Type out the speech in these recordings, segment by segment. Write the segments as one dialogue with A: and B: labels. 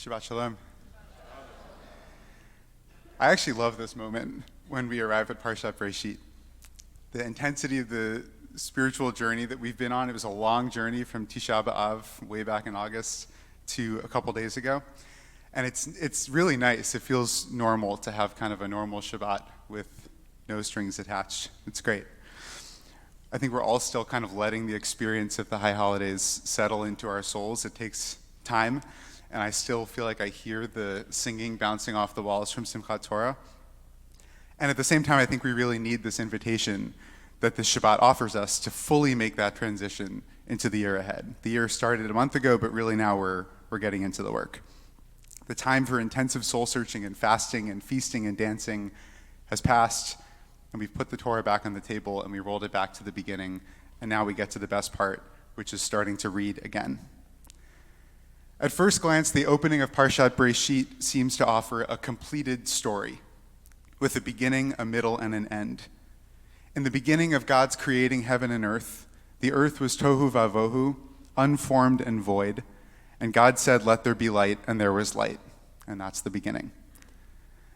A: Shabbat Shalom. I actually love this moment when we arrive at Parashat Bereshit. The intensity of the spiritual journey that we've been on, it was a long journey from Tisha B'Av way back in August to a couple days ago. And it's really nice. It feels normal to have kind of a normal Shabbat with no strings attached. It's great. I think we're all still kind of letting the experience of the high holidays settle into our souls. It takes time, and I still feel like I hear the singing bouncing off the walls from Simchat Torah. And at the same time, I think we really need this invitation that the Shabbat offers us to fully make that transition into the year ahead. The year started a month ago, but really now we're getting into the work. The time for intensive soul searching and fasting and feasting and dancing has passed, and we've put the Torah back on the table and we rolled it back to the beginning, and now we get to the best part, which is starting to read again. At first glance, the opening of Parashat Bereshit seems to offer a completed story with a beginning, a middle, and an end. In the beginning of God's creating heaven and earth, the earth was tohu vavohu, unformed and void, and God said, "Let there be light," and there was light. And that's the beginning.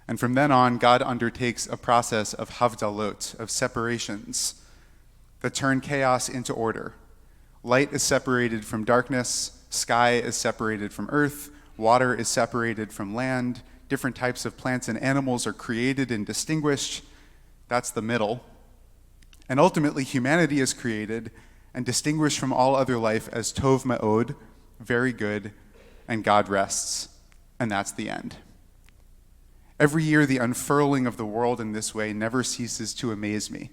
A: And from then on, God undertakes a process of havdalot, of separations, that turn chaos into order. Light is separated from darkness, sky is separated from earth, water is separated from land, different types of plants and animals are created and distinguished. That's the middle. And ultimately, humanity is created and distinguished from all other life as tov ma'od, very good, and God rests. And that's the end. Every year, the unfurling of the world in this way never ceases to amaze me.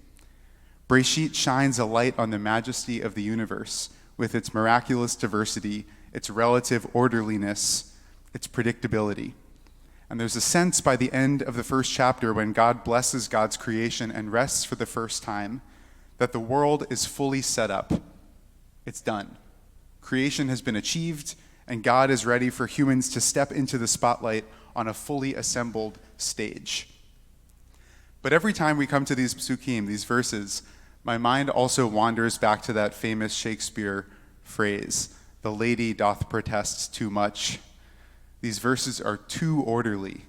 A: Bereshit shines a light on the majesty of the universe with its miraculous diversity, its relative orderliness, its predictability. And there's a sense by the end of the first chapter, when God blesses God's creation and rests for the first time, that the world is fully set up. It's done. Creation has been achieved, and God is ready for humans to step into the spotlight on a fully assembled stage. But every time we come to these psukim, these verses, my mind also wanders back to that famous Shakespeare phrase, "The lady doth protest too much." These verses are too orderly.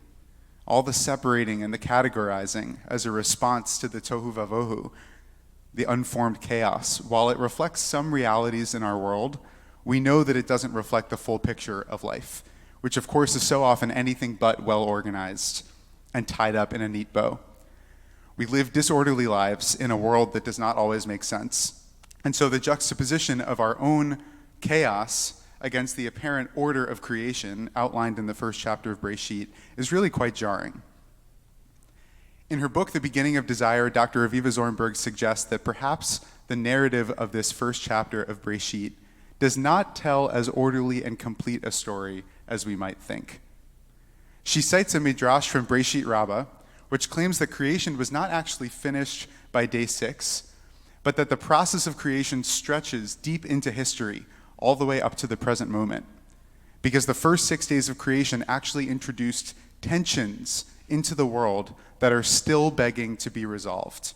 A: All the separating and the categorizing as a response to the tohu vavohu, the unformed chaos, while it reflects some realities in our world, we know that it doesn't reflect the full picture of life, which of course is so often anything but well organized and tied up in a neat bow. We live disorderly lives in a world that does not always make sense. And so the juxtaposition of our own chaos against the apparent order of creation outlined in the first chapter of Bereshit is really quite jarring. In her book, The Beginning of Desire, Dr. Aviva Zornberg suggests that perhaps the narrative of this first chapter of Bereshit does not tell as orderly and complete a story as we might think. She cites a midrash from Bereshit Rabbah, which claims that creation was not actually finished by day 6, but that the process of creation stretches deep into history, all the way up to the present moment. Because the first 6 days of creation actually introduced tensions into the world that are still begging to be resolved.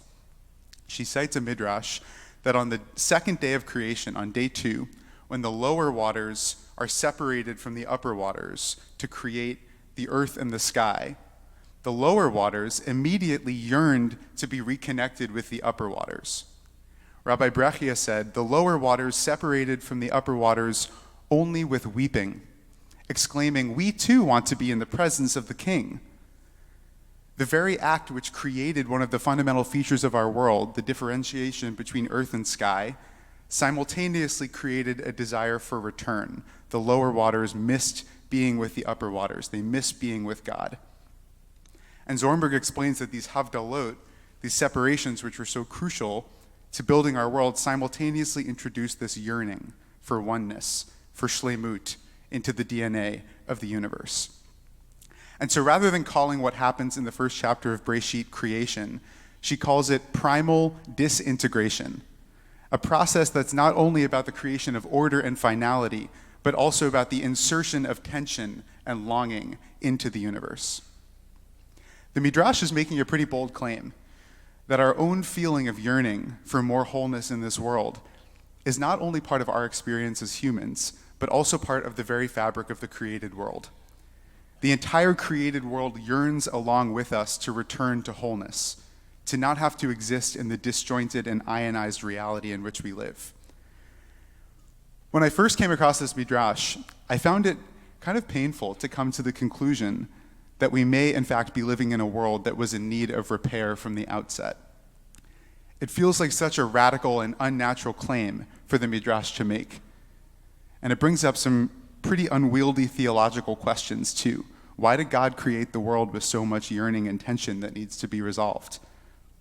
A: She cites a midrash that on the second day of creation, on day 2, when the lower waters are separated from the upper waters to create the earth and the sky, the lower waters immediately yearned to be reconnected with the upper waters. Rabbi Brechia said, "The lower waters separated from the upper waters only with weeping, exclaiming, 'We too want to be in the presence of the King.'" The very act which created one of the fundamental features of our world, the differentiation between earth and sky, simultaneously created a desire for return. The lower waters missed being with the upper waters. They missed being with God. And Zornberg explains that these havdalot, these separations which were so crucial to building our world, simultaneously introduced this yearning for oneness, for shlemut, into the DNA of the universe. And so rather than calling what happens in the first chapter of Bereshit creation, she calls it primal disintegration, a process that's not only about the creation of order and finality, but also about the insertion of tension and longing into the universe. The Midrash is making a pretty bold claim that our own feeling of yearning for more wholeness in this world is not only part of our experience as humans, but also part of the very fabric of the created world. The entire created world yearns along with us to return to wholeness, to not have to exist in the disjointed and ionized reality in which we live. When I first came across this midrash, I found it kind of painful to come to the conclusion that we may in fact be living in a world that was in need of repair from the outset. It feels like such a radical and unnatural claim for the midrash to make. And it brings up some pretty unwieldy theological questions too. Why did God create the world with so much yearning and tension that needs to be resolved?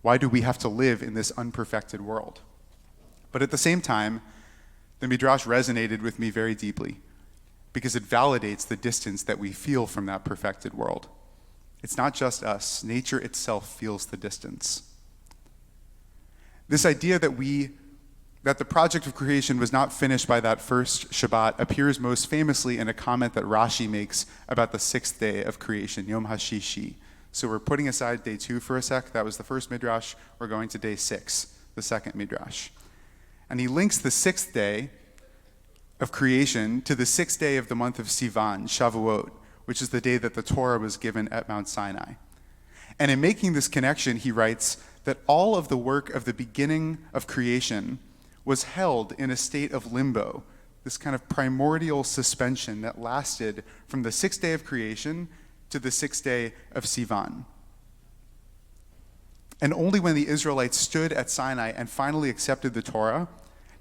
A: Why do we have to live in this unperfected world? But at the same time, the midrash resonated with me very deeply because it validates the distance that we feel from that perfected world. It's not just us. Nature itself feels the distance. This idea that the project of creation was not finished by that first Shabbat appears most famously in a comment that Rashi makes about the sixth day of creation, Yom HaShishi. So we're putting aside day 2 for a sec. That was the first midrash. We're going to day 6, the second midrash. And he links the sixth day of creation to the sixth day of the month of Sivan, Shavuot, which is the day that the Torah was given at Mount Sinai. And in making this connection, he writes that all of the work of the beginning of creation was held in a state of limbo, this kind of primordial suspension that lasted from the sixth day of creation to the sixth day of Sivan. And only when the Israelites stood at Sinai and finally accepted the Torah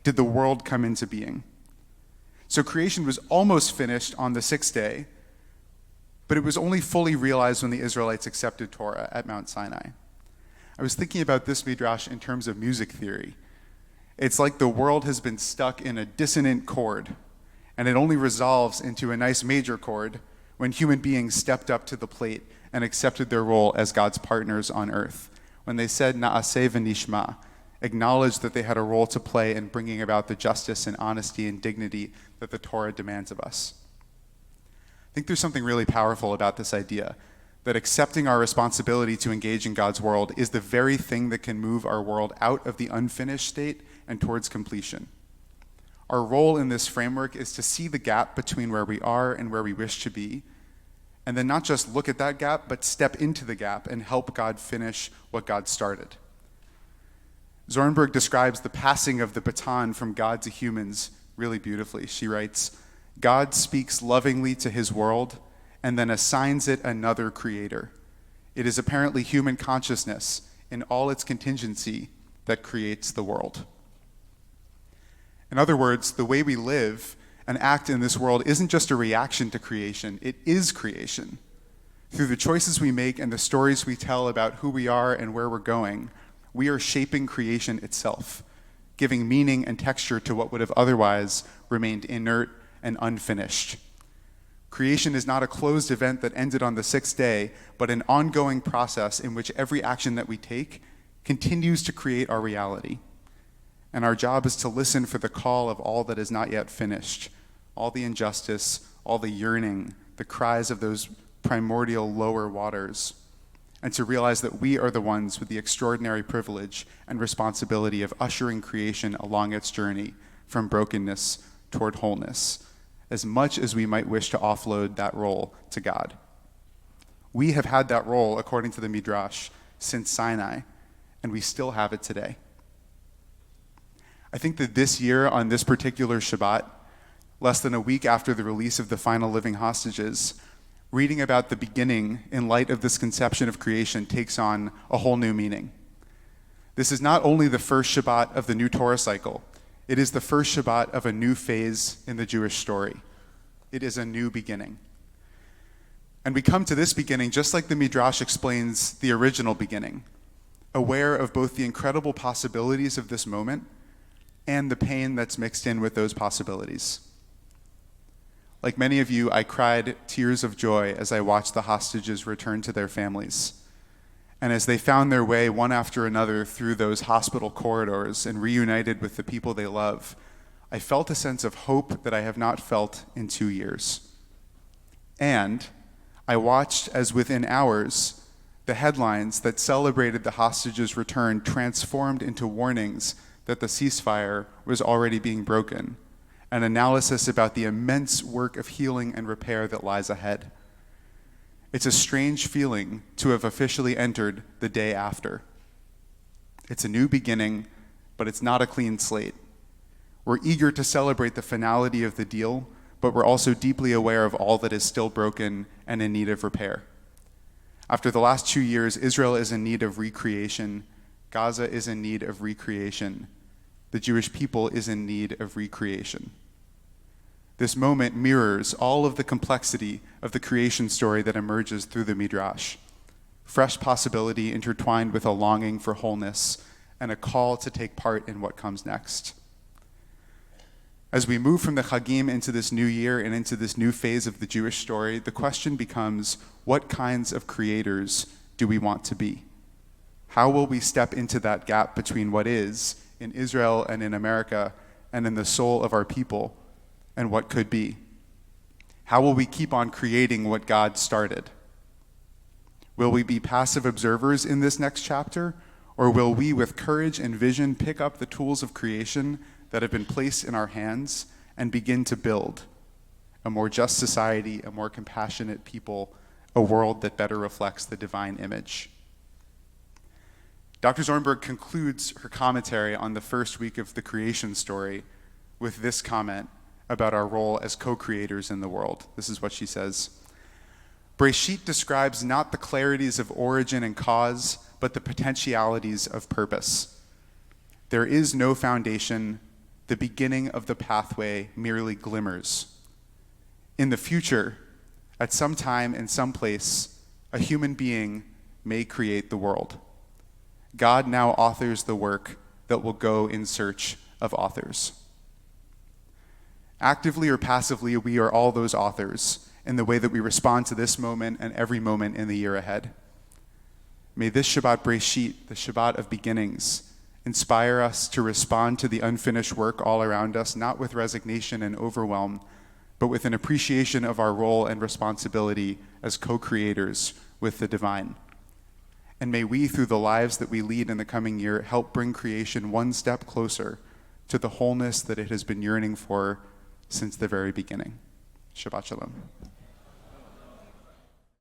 A: did the world come into being. So creation was almost finished on the sixth day, but it was only fully realized when the Israelites accepted Torah at Mount Sinai. I was thinking about this midrash in terms of music theory. It's like the world has been stuck in a dissonant chord, and it only resolves into a nice major chord when human beings stepped up to the plate and accepted their role as God's partners on earth. When they said Na'aseh v'nishma, acknowledged that they had a role to play in bringing about the justice and honesty and dignity that the Torah demands of us. I think there's something really powerful about this idea, that accepting our responsibility to engage in God's world is the very thing that can move our world out of the unfinished state and towards completion. Our role in this framework is to see the gap between where we are and where we wish to be, and then not just look at that gap, but step into the gap and help God finish what God started. Zornberg describes the passing of the baton from God to humans really beautifully. She writes, God speaks lovingly to his world and then assigns it another creator. It is apparently human consciousness in all its contingency that creates the world. In other words, the way we live and act in this world isn't just a reaction to creation, it is creation. Through the choices we make and the stories we tell about who we are and where we're going, we are shaping creation itself, giving meaning and texture to what would have otherwise remained inert and unfinished. Creation is not a closed event that ended on the sixth day, but an ongoing process in which every action that we take continues to create our reality. And our job is to listen for the call of all that is not yet finished, all the injustice, all the yearning, the cries of those primordial lower waters, and to realize that we are the ones with the extraordinary privilege and responsibility of ushering creation along its journey from brokenness toward wholeness, as much as we might wish to offload that role to God. We have had that role, according to the Midrash, since Sinai, and we still have it today. I think that this year, on this particular Shabbat, less than a week after the release of the final living hostages, reading about the beginning in light of this conception of creation takes on a whole new meaning. This is not only the first Shabbat of the new Torah cycle, it is the first Shabbat of a new phase in the Jewish story. It is a new beginning. And we come to this beginning just like the Midrash explains the original beginning, aware of both the incredible possibilities of this moment and the pain that's mixed in with those possibilities. Like many of you, I cried tears of joy as I watched the hostages return to their families. And as they found their way one after another through those hospital corridors and reunited with the people they love, I felt a sense of hope that I have not felt in 2 years. And I watched as within hours, the headlines that celebrated the hostages' return transformed into warnings that the ceasefire was already being broken, an analysis about the immense work of healing and repair that lies ahead. It's a strange feeling to have officially entered the day after. It's a new beginning, but it's not a clean slate. We're eager to celebrate the finality of the deal, but we're also deeply aware of all that is still broken and in need of repair. After the last 2 years, Israel is in need of recreation. Gaza is in need of recreation. The Jewish people is in need of recreation. This moment mirrors all of the complexity of the creation story that emerges through the Midrash. Fresh possibility intertwined with a longing for wholeness and a call to take part in what comes next. As we move from the Chagim into this new year and into this new phase of the Jewish story, the question becomes, what kinds of creators do we want to be? How will we step into that gap between what is, in Israel and in America, and in the soul of our people, and what could be? How will we keep on creating what God started? Will we be passive observers in this next chapter, or will we, with courage and vision, pick up the tools of creation that have been placed in our hands and begin to build a more just society, a more compassionate people, a world that better reflects the divine image? Dr. Zornberg concludes her commentary on the first week of the creation story with this comment about our role as co-creators in the world. This is what she says. Bereshit describes not the clarities of origin and cause, but the potentialities of purpose. There is no foundation. The beginning of the pathway merely glimmers. In the future, at some time in some place, a human being may create the world. God now authors the work that will go in search of authors. Actively or passively, we are all those authors in the way that we respond to this moment and every moment in the year ahead. May this Shabbat Bereshit, the Shabbat of beginnings, inspire us to respond to the unfinished work all around us, not with resignation and overwhelm, but with an appreciation of our role and responsibility as co-creators with the divine. And may we, through the lives that we lead in the coming year, help bring creation one step closer to the wholeness that it has been yearning for since the very beginning. Shabbat Shalom.